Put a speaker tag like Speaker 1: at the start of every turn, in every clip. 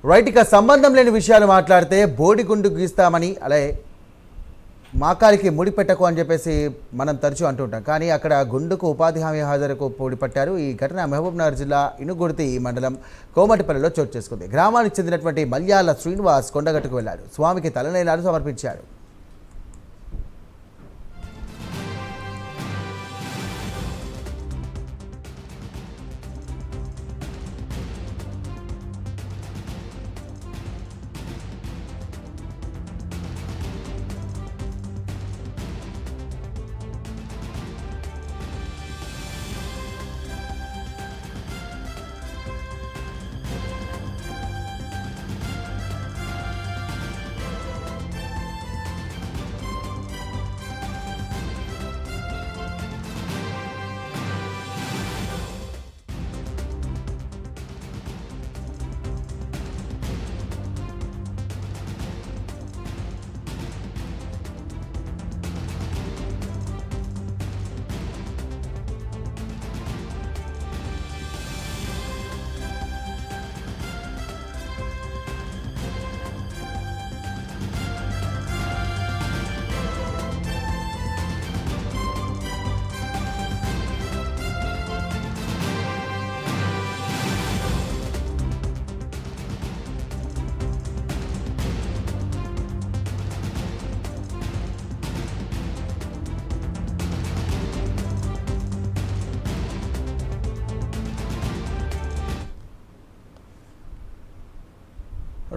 Speaker 1: Right, ఇక సంబంధం లేని విషయాలు మాట్లాడితే బోడిగుండు గీస్తామని అలాగే మాకాలికి ముడిపెట్టకు అని చెప్పేసి మనం తరచూ అంటుంటాం. కానీ అక్కడ గుండుకు ఉపాధి హామీ హాజరుకు ముడిపట్టారు. ఈ ఘటన మహబూబ్నగర్ జిల్లా ఇనుగుర్తి మండలం కోమటిపల్లిలో చోటు చేసుకుంది. గ్రామానికి చెందినటువంటి మల్యాల శ్రీనివాస్ కొండగట్టుకు వెళ్లాడు. స్వామికి తలనీలాలు సమర్పించాడు.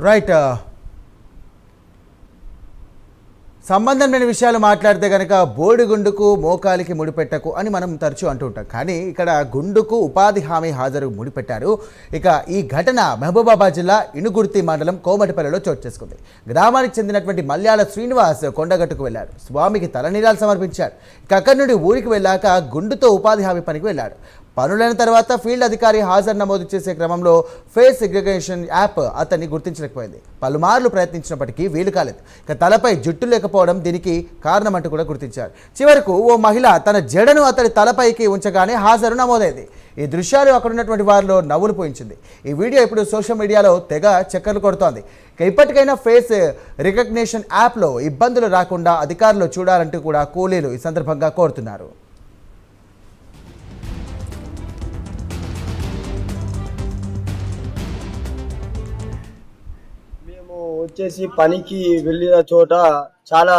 Speaker 1: రైట్, సంబంధం లేని విషయాలు మాట్లాడితే కనుక బోడిగుండుకు మోకాలికి ముడిపెట్టకు అని మనం తరచూ అంటుంటాం. కానీ ఇక్కడ గుండుకు ఉపాధి హామీ హాజరు ముడిపెట్టారు. ఇక ఈ ఘటన మహబూబాబాద్ జిల్లా ఇనుగుర్తి మండలం కోమటిపల్లిలో చోటు చేసుకుంది. గ్రామానికి చెందినటువంటి మల్యాల శ్రీనివాస్ కొండగట్టుకు వెళ్లాడు. స్వామికి తలనీలాలు సమర్పించాడు. ఇక అక్కడి నుండి ఊరికి వెళ్ళాక గుండుతో ఉపాధి హామీ పనికి వెళ్ళాడు. పనులైన తర్వాత ఫీల్డ్ అధికారి హాజరు నమోదు చేసే క్రమంలో ఫేస్ సెగ్రిగేషన్ యాప్ అతన్ని గుర్తించలేకపోయింది. పలుమార్లు ప్రయత్నించినప్పటికీ వీలు కాలేదు. ఇక తలపై జుట్టు లేకపోవడం దీనికి కారణమంటూ కూడా గుర్తించారు. చివరకు ఓ మహిళ తన జడను అతని తలపైకి ఉంచగానే హాజరు నమోదైంది. ఈ దృశ్యాలు అక్కడున్నటువంటి వారిలో నవ్వులు పోయించింది. ఈ వీడియో ఇప్పుడు సోషల్ మీడియాలో తెగ చక్కర్లు కొడుతోంది. ఇక ఇప్పటికైనా ఫేస్ రికగ్నిషన్ యాప్లో ఇబ్బందులు రాకుండా అధికారులు చూడాలంటూ కూడా కూలీలు ఈ సందర్భంగా కోరుతున్నారు.
Speaker 2: వచ్చేసి పనికి వెళ్ళిన చోట చాలా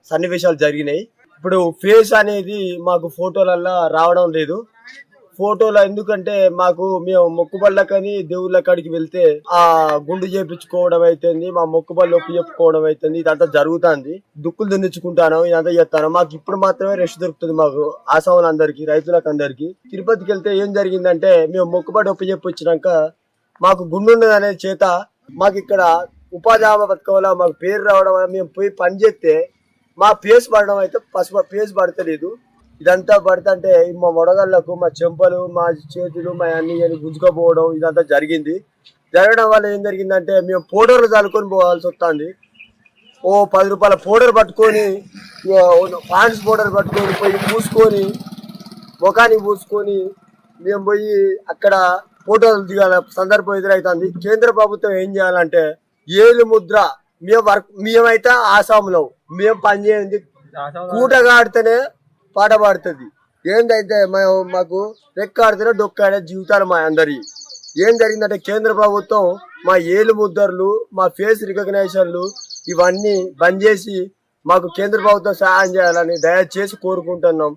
Speaker 2: సన్నివేశాలు జరిగినాయి. ఇప్పుడు ఫేస్ అనేది మాకు ఫోటోలల్లో రావడం లేదు. ఫోటోలో ఎందుకంటే మేము మొక్కుబళ్ళకని దేవుళ్ళ కాడికి వెళ్తే ఆ గుండు చేపించుకోవడం అవుతుంది, మా మొక్కుబళ్ళు ఒప్పి చెప్పుకోవడం అవుతుంది. ఇదంతా జరుగుతుంది. దుక్కులు దున్నించుకుంటాను, ఇదంతా చేస్తాను. మాకు ఇప్పుడు మాత్రమే రెస్ట్ దొరుకుతుంది. మాకు ఆసాములందరికీ, రైతులకు అందరికి. తిరుపతికి వెళ్తే ఏం జరిగిందంటే మేము మొక్కుబడి ఒప్పి చెప్పి వచ్చినాక మాకు గుండు ఉన్నది అనే చేత మాకు ఇక్కడ ఉపాధి హామీ పథకం వల్ల మాకు పేరు రావడం వల్ల మేము పోయి పని చేస్తే మా ఫేస్ పడడం అయితే ఫేస్ పడతలేదు. ఇదంతా పడుతుంటే మా మొడగళ్ళకు మా చెంపలు, మా చేతులు, మా అన్ని గుంజుకపోవడం ఇదంతా జరిగింది. జరగడం వల్ల ఏం జరిగిందంటే మేము పౌడర్లు చల్లుకొని పోవాల్సి వస్తుంది. ఓ 10 రూపాయల పౌడర్ పట్టుకొని, పాండ్స్ పౌడర్ పట్టుకొని పోయి పూసుకొని, ముఖానికి పూసుకొని మేము పోయి అక్కడ ఫోటోలు దిగాల సందర్భం ఎదురవుతుంది. కేంద్ర ప్రభుత్వం ఏం చేయాలంటే ఏలు ముద్ర మేమైతే ఆసాములో మేము పనిచేయండి, కూటగాడితేనే పాట పాడుతుంది. ఏందైతే మాకు రెక్కాడితేనే డొక్కాడే జీవితాలు మా అందరి. ఏం జరిగిందంటే కేంద్ర ప్రభుత్వం మా ఏలు ముద్రలు, మా ఫేస్ రికగ్నైజేషన్లు ఇవన్నీ బంద్ చేసి మాకు కేంద్ర ప్రభుత్వం సహాయం చేయాలని దయచేసి కోరుకుంటున్నాం.